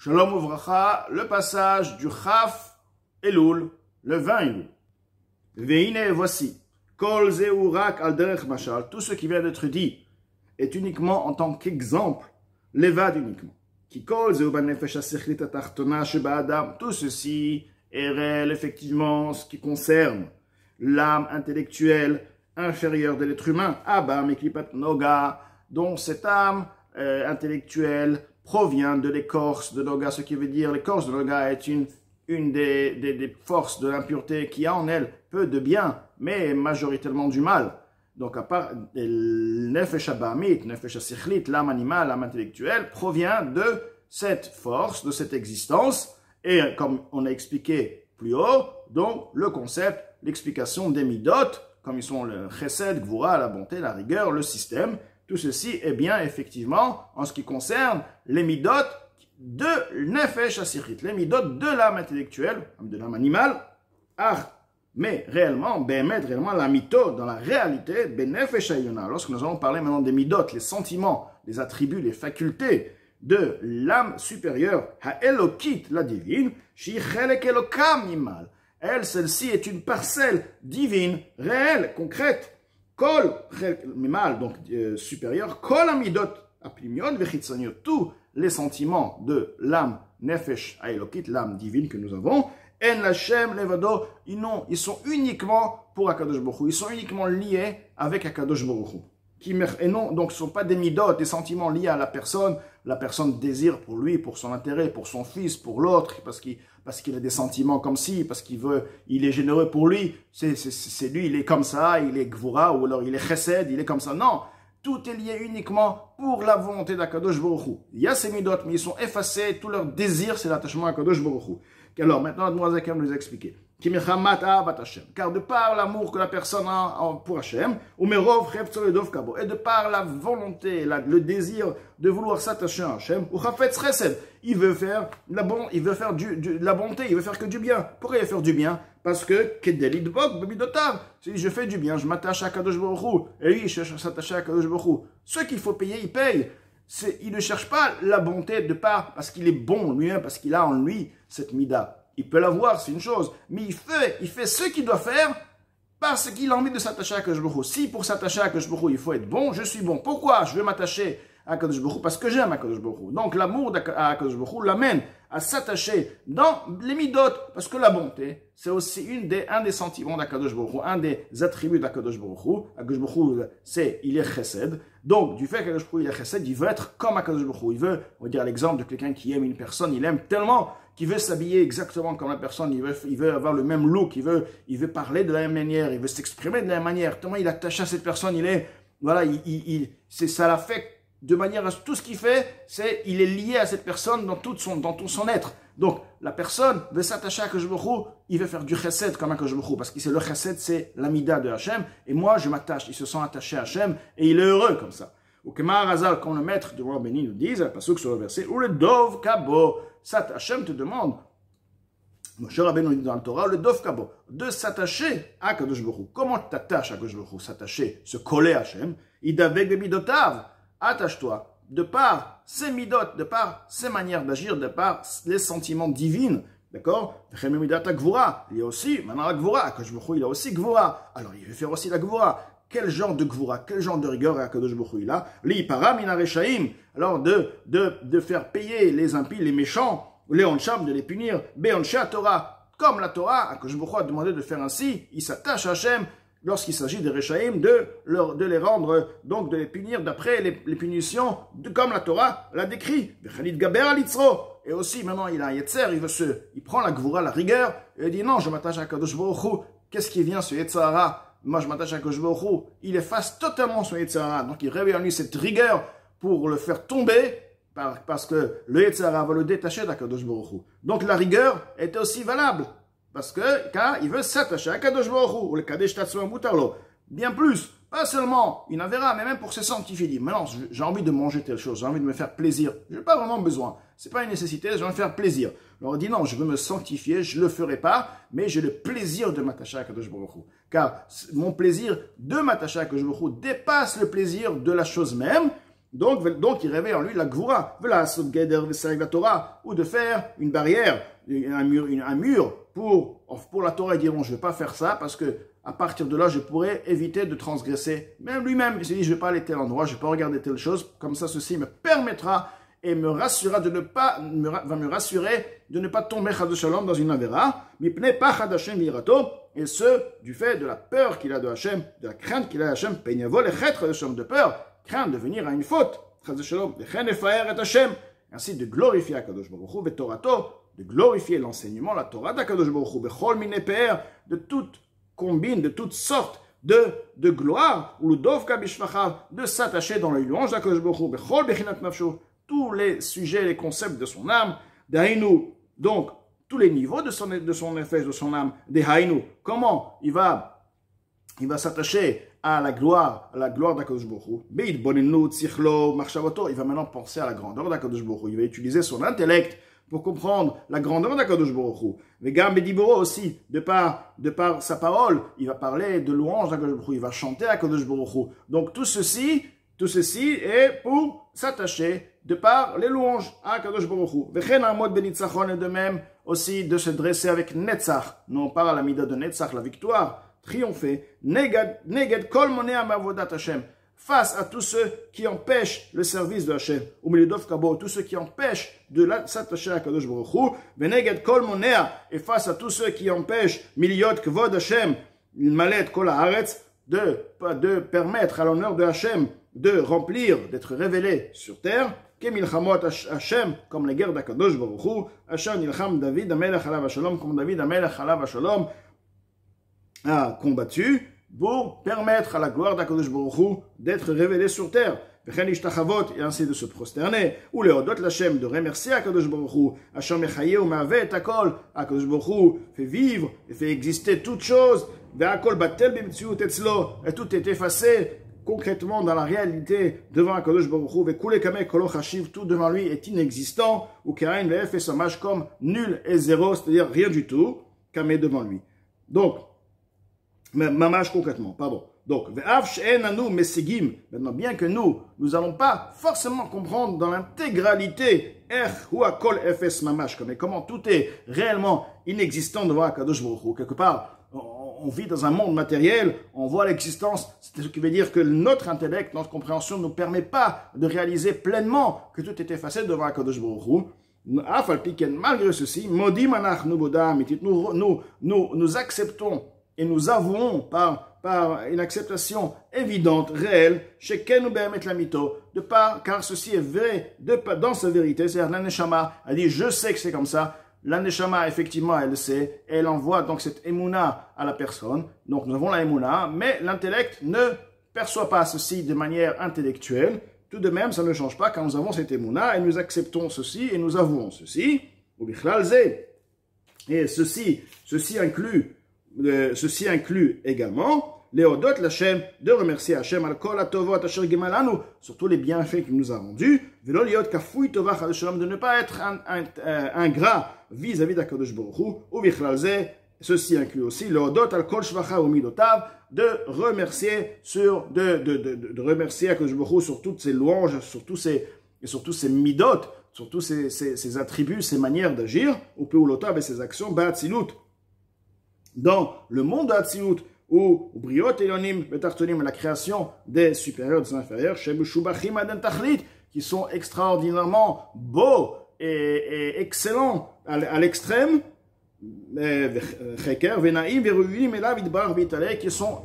Shalom Uvracha, le passage du Chaf Elul, le 20 Elul. Veine, voici. Kol Zeurak al derech mashal, tout ce qui vient d'être dit est uniquement en tant qu'exemple, l'évad uniquement. Qui kol Zeuban nefesh asechlit atachtona sheba adam, tout ceci est réel, effectivement, ce qui concerne l'âme intellectuelle inférieure de l'être humain. Abba meklipat noga, dont cette âme intellectuelle provient de l'écorce de Noga, ce qui veut dire l'écorce de Noga est une des forces de l'impureté qui a en elle peu de bien, mais majoritairement du mal. Donc à part Nefesh Abamit, Nefesh Asichlit, l'âme animale, l'âme intellectuelle, provient de cette force, de cette existence, et comme on a expliqué plus haut, donc le concept, l'explication des midot, comme ils sont le chesed, gvura, la bonté, la rigueur, le système. Tout ceci est bien effectivement en ce qui concerne les midot de nefesh asichit, les midot de l'âme intellectuelle, de l'âme animale, mais réellement, réellement la mito, dans la réalité, benefesh ayona, lorsque nous allons parler maintenant des midot, les sentiments, les attributs, les facultés de l'âme supérieure, ha-elokit, la divine, shi-chelek elokam mimal, elle, celle-ci est une parcelle divine, réelle, concrète, Kol, mimal, donc supérieur, Kol amidot apimion vechitzaniot, tous les sentiments de l'âme nefesh haelokit, l'âme divine que nous avons, en lachem levado, ils sont uniquement pour Akadosh Baruch Hu, ils sont uniquement liés avec Akadosh Baruch Hu. Et non, donc ce ne sont pas des midot, des sentiments liés à la personne désire pour lui, pour son intérêt, pour son fils, pour l'autre, parce qu'il a des sentiments comme ci, parce il est généreux pour lui, c'est lui, il est comme ça, il est gvura, ou alors il est chesed, il est comme ça. Non, tout est lié uniquement pour la volonté d'Akadosh Baruch Hu. Il y a ces midot, mais ils sont effacés, tout leur désir, c'est l'attachement à Akadosh Baruch Hu. Alors maintenant, Admorazaken nous expliquer. Car de par l'amour que la personne a pour Hachem, et de par la volonté, le désir de vouloir s'attacher à Hachem, il veut faire la bonté, il veut faire que du bien. Pourquoi il veut faire du bien? Parce que si je fais du bien, je m'attache à Kadosh Baruch Hu, et lui il cherche à s'attacher à Kadosh Baruch Hu. Ce qu'il faut payer, il paye. Il ne cherche pas la bonté de part parce qu'il est bon lui-même, parce qu'il a en lui cette mida. Il peut l'avoir, c'est une chose, mais il fait ce qu'il doit faire parce qu'il a envie de s'attacher à Kadosh Baruch Hu. Si pour s'attacher à Kadosh Baruch Hu, il faut être bon, je suis bon. Pourquoi je veux m'attacher à Kadosh Baruch Hu? Parce que j'aime Kadosh Baruch Hu. Donc l'amour à Kadosh Baruch Hu l'amène à s'attacher dans les midot, parce que la bonté, c'est aussi un des sentiments d'Akadosh Baruch Hu, un des attributs d'Akadosh Baruch Hu. Akadosh Baruch Hu, il est chesed. Donc, du fait qu'Akadosh Baruch Hu, il est chesed, il veut être comme Akadosh Baruch Hu. On va dire l'exemple de quelqu'un qui aime une personne, il aime tellement qu'il veut s'habiller exactement comme la personne, il veut avoir le même look, il veut parler de la même manière, il veut s'exprimer de la même manière. Tellement il est attaché à cette personne, ça l'affecte de manière à tout ce qu'il fait, il est lié à cette personne dans tout son être. Donc, la personne veut s'attacher à Akadosh Baruch Hu, il veut faire du chesed comme Akadosh Baruch Hu, parce que le chesed, c'est l'amida de Hachem, et moi, je m'attache, il se sent attaché à Hachem, et il est heureux comme ça. Ou Kemar Hazal, quand le maître de Roi Béni nous dit, pasuk sur le verset, ou le dov kabo, Hachem te demande, Moshe Rabbeinu nous dit dans le Torah, le dov kabo, de s'attacher à Akadosh Baruch Hu. Comment tu t'attaches à Akadosh Baruch Hu? S'attacher, se coller à Hachem, idavek bebidotav, attache-toi, de par ses midot, de par ses manières d'agir, de par les sentiments divins, d'accord? Il y a aussi, maintenant la gvura, Akadosh Baruch Hu, il a aussi gvura, alors il veut faire aussi la gvura. Quel genre de gvura, quel genre de rigueur est Akadosh Baruch Hu là? Li para mina reshaim, alors de faire payer les impies, les méchants, les onsham, de les punir, be'onsha Torah, comme la Torah, Akadosh Baruch Hu a demandé de faire ainsi, il s'attache à Hachem, lorsqu'il s'agit des Reshaïm, de les rendre, donc de les punir d'après les punitions, comme la Torah l'a décrit. Et aussi, maintenant, il a un Yetzer, il prend la Gvura, la rigueur, et il dit non, je m'attache à Kadosh Baruch Hu. Qu'est-ce qui vient, ce Yetzirah? Moi, je m'attache à Kadosh Baruch Hu. Il efface totalement son Yetzirah. Donc, il réveille en lui cette rigueur pour le faire tomber, parce que le Yetzirah va le détacher d'Akadosh Baruch Hu. Donc, la rigueur est aussi valable. Car il veut s'attacher à Kadosh Baruch Hu, ou le Kadesh Tatsuam Mutarlo. Bien plus, pas seulement, il en verra, mais même pour se sanctifier. Il dit, maintenant, j'ai envie de manger telle chose, j'ai envie de me faire plaisir. Je n'ai pas vraiment besoin. C'est pas une nécessité, je vais me faire plaisir. Alors il dit, non, je veux me sanctifier, je ne le ferai pas, mais j'ai le plaisir de m'attacher à Kadosh Baruch Hu. Car mon plaisir de m'attacher à Kadosh Baruch Hu dépasse le plaisir de la chose même, Donc il réveille en lui la gvoura, la Torah, ou de faire une barrière, un mur pour la Torah, et dire non, je ne vais pas faire ça, parce que à partir de là, je pourrais éviter de transgresser. Même lui-même, il se dit, je ne vais pas aller tel endroit, je ne vais pas regarder telle chose, comme ça, ceci me permettra et me rassurera de ne pas, va me rassurer de ne pas tomber chas shalom dans une avera, mipnei pachad Hashem v'yirato, et ce, du fait de la peur qu'il a de Hashem, de la crainte qu'il a de Hashem, peignavo lechet chas shalom, de peur, crainte de venir à une faute, chas shalom, lechen efaer et Hashem, ainsi de glorifier Akadosh Baruch Hu, v'torato, de glorifier l'enseignement, la Torah d'Akadosh Baruch Hu, bechol minei pe'er, de toute combine, de toutes sortes de gloire, ou le dovka bishvachav, de s'attacher dans les louanges d'Akadosh Baruch Hu, bechol bechinat nafsho, tous les sujets, les concepts de son âme, d'Haïnou, donc tous les niveaux de son effet, de son âme, d'Haïnou, comment il va s'attacher à la gloire d'Akadosh Baruch Hu, il va maintenant penser à la grandeur d'Akadosh Baruch Hu, il va utiliser son intellect pour comprendre la grandeur d'Akadosh Baruch Hu. Vegam bediboro aussi, de par sa parole, il va parler de louange d'Akadosh Baruch Hu, il va chanter à Akadosh Baruch Hu. Donc tout ceci est pour s'attacher de par les louanges à Kadosh Baruch Hu. Vechen amod benitzachon, et de même aussi de se dresser avec Netzach. Nous on parle à la mida de Netzach, la victoire, triompher. Neged kol monea mavodat Hashem. Face à tous ceux qui empêchent le service de Hashem. Ou milidov kabo, tous ceux qui empêchent de s'attacher à Kadosh Baruch Hu. Veneged kol monea, et face à tous ceux qui empêchent miliot kvod Hashem, malet kol haaretz, de permettre à l'honneur de Hashem de remplir, d'être révélé sur terre, Kemilchamot Hashem, comme les guerres d'Akadosh Baruch Hu, Hashem Nilcham David Amelech Alav Shalom, comme David Amelech Alav Shalom a combattu pour permettre à la gloire d'Akadosh Baruch Hu d'être révélée sur terre. Vechen Ishtachavot, et ainsi de se prosterner, ou les Hodot L'Hashem, de remercier Akadosh Baruch Hu, Hashem Mechaye ou Me'aveh et Akol, Akadosh Baruch Hu fait vivre et fait exister toutes choses, Ve'akol Batel B'Mtziut Etzlo, et tout est effacé concrètement dans la réalité devant Akadosh Baruch Hu, Ve'kule Kameh Kolo Chashiv, tout devant lui est inexistant, ou Karain Ve'ef et Samaj comme nul et zéro, c'est-à-dire rien du tout, Kameh devant lui. Donc, Mamash concrètement, pardon. Donc, maintenant, bien que nous n'allons pas forcément comprendre dans l'intégralité comment tout est réellement inexistant devant Akadosh Baruch Hu. Quelque part, on vit dans un monde matériel, on voit l'existence, c'est ce qui veut dire que notre intellect, notre compréhension ne nous permet pas de réaliser pleinement que tout est effacé devant Akadosh Baruch Hu. Malgré ceci, nous acceptons et nous avouons par une acceptation évidente, réelle, car ceci est vrai dans sa vérité, c'est-à-dire la Neshama a dit je sais que c'est comme ça, la Neshama effectivement elle le sait, et elle envoie donc cette Emouna à la personne, donc nous avons la Emouna, mais l'intellect ne perçoit pas ceci de manière intellectuelle, tout de même ça ne change pas quand nous avons cette Emouna, et nous acceptons ceci et nous avouons ceci, et ceci inclut également Léodot l'Hashem, de remercier Hachem al kol atovot asher gemalanu, sur tous les bienfaits qu'il nous a rendus, velo liot kafui tovach chas shalom, de ne pas être ingrat vis-à-vis d'Akadosh Baruch Hu, ou vichlal ze, ceci inclut aussi Léodot al kol shvacha ou midotav, de remercier Akadosh Baruch Hu sur toutes ses louanges, sur tous ses midot, sur tous ses attributs, ses manières d'agir, ou peulotav et ses actions, ba'atzilut, dans le monde d'Atzilut, ou Briot Elonim, Betartonim, la création des supérieurs, des inférieurs, Shebeshubachim Aden Tachlit, qui sont extraordinairement beaux et excellents à l'extrême, Cheker, Venaim, Veruim, Elav, Idbar, Vitale, qui sont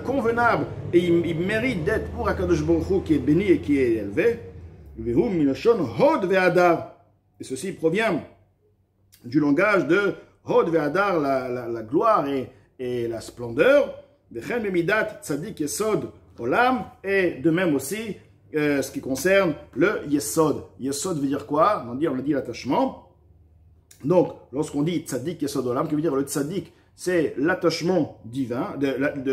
convenables et ils méritent d'être pour Akadosh Baruch Hu qui est béni et qui est élevé. Vehum Milashon Hod Ve'adar, et ceci provient du langage de Hod ve'adar, la gloire et la splendeur, Vechen bemidat tzadik yesod olam, et de même aussi ce qui concerne le yesod. Yesod veut dire quoi? On a dit l'attachement. Donc, lorsqu'on dit tzadik yesod olam, qui veut dire le tzadik, c'est l'attachement divin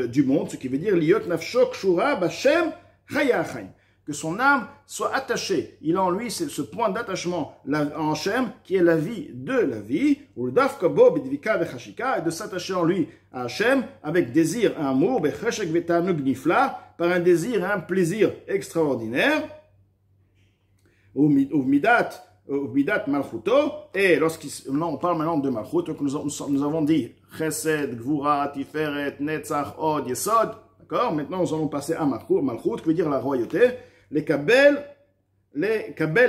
du monde, ce qui veut dire liot nafsho kshura b'Hashem chaya chaim, que son âme soit attachée. Il a en lui ce point d'attachement en Hachem qui est la vie de la vie, ou le dafka bo bidvika vechashika, et de s'attacher en lui à Hachem avec désir, un amour, bechashek vetanug nifla, par un désir et un plaisir extraordinaire, ou midat malchuto, et on parle maintenant de malchut, donc nous avons dit chesed, gvura, tiferet, netzach, od, yesod, d'accord? Maintenant nous allons passer à malchut, qui veut dire la royauté, les kabel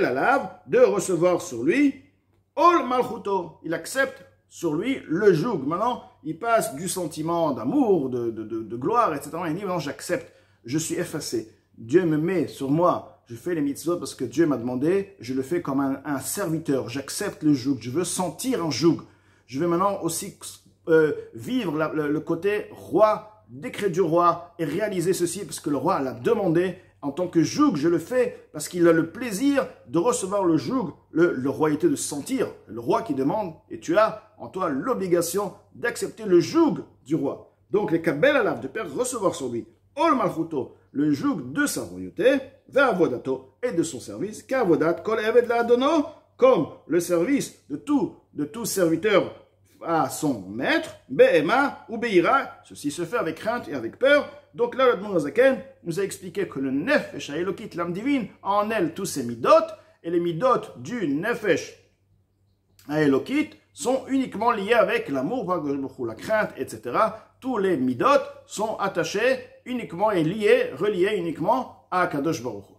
alav, de recevoir sur lui, ol malchuto, il accepte sur lui le joug. Maintenant, il passe du sentiment d'amour, de gloire, etc. Il dit, maintenant j'accepte, je suis effacé, Dieu me met sur moi, je fais les mitzvot parce que Dieu m'a demandé, je le fais comme un serviteur, j'accepte le joug, je veux sentir un joug, je veux maintenant aussi vivre le côté roi, décret du roi, et réaliser ceci parce que le roi l'a demandé. En tant que joug, je le fais parce qu'il a le plaisir de recevoir le joug, le royauté de sentir, le roi qui demande, et tu as en toi l'obligation d'accepter le joug du roi. Donc les kabel alav, de faire recevoir sur lui, ol malchuto, le joug de sa royauté, ve'avodato, et de son service, ka'avodat kol eved la'adono, comme le service de tout serviteur à son maître, be'ema ou be'ira, ceci se fait avec crainte et avec peur. Donc là, le Admor Hazaken nous a expliqué que le nefesh ha'elokit, l'âme divine, a en elle tous ses midot, et les midot du nefesh ha'elokit sont uniquement liés avec l'amour, la crainte, etc. Tous les midot sont attachés uniquement et reliés uniquement à Kadosh Baruch Hu.